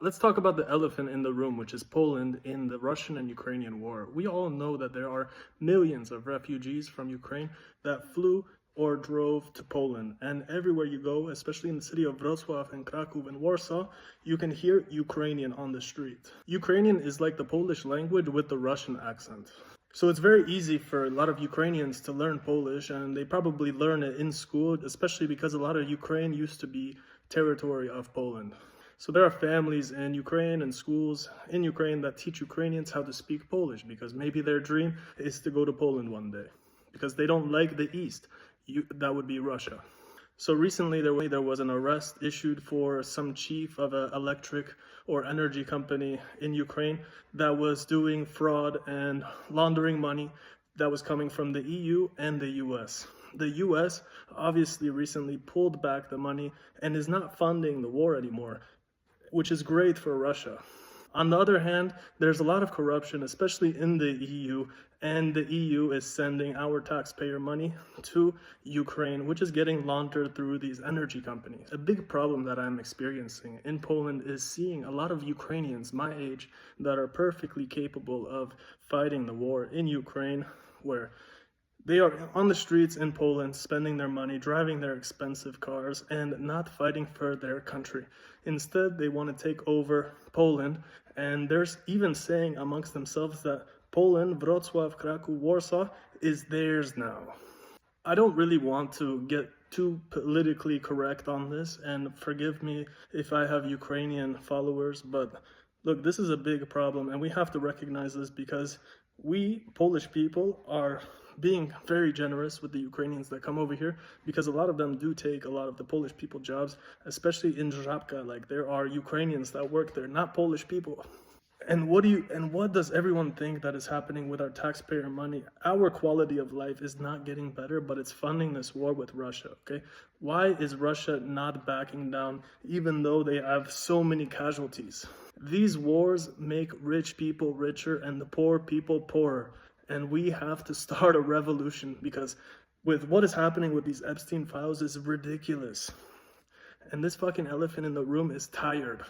Let's talk about the elephant in the room, which is Poland in the Russian and Ukrainian war. We all know that there are millions of refugees from Ukraine that flew or drove to Poland. And everywhere you go, especially in the city of Wrocław and Kraków and Warsaw, you can hear Ukrainian on the street. Ukrainian is like the Polish language with the Russian accent. So it's very easy for a lot of Ukrainians to learn Polish, and they probably learn it in school, especially because a lot of Ukraine used to be territory of Poland. So there are families in Ukraine and schools in Ukraine that teach Ukrainians how to speak Polish because maybe their dream is to go to Poland one day because they don't like the East. That would be Russia. So recently there was an arrest issued for some chief of an electric or energy company in Ukraine that was doing fraud and laundering money that was coming from the EU and the US. The US obviously recently pulled back the money and is not funding the war anymore, which is great for Russia. On the other hand, there's a lot of corruption, especially in the EU, and the EU is sending our taxpayer money to Ukraine, which is getting laundered through these energy companies. A big problem that I'm experiencing in Poland is seeing a lot of Ukrainians my age that are perfectly capable of fighting the war in Ukraine, where they are on the streets in Poland, spending their money, driving their expensive cars, and not fighting for their country. Instead, they want to take over Poland, and there's even saying amongst themselves that Poland, Wrocław, Kraków, Warsaw is theirs now. I don't really want to get too politically correct on this, and forgive me if I have Ukrainian followers, but look, this is a big problem, and we have to recognize this because we, Polish people, are being very generous with the Ukrainians that come over here because a lot of them do take a lot of the Polish people jobs, especially in Żabka. Like, there are Ukrainians that work there, not Polish people. And what does everyone think that is happening with our taxpayer money? Our quality of life is not getting better, but it's funding this war with Russia, okay? Why is Russia not backing down even though they have so many casualties? These wars make rich people richer and the poor people poorer. And we have to start a revolution because with what is happening with these Epstein files is ridiculous. And this fucking elephant in the room is tired.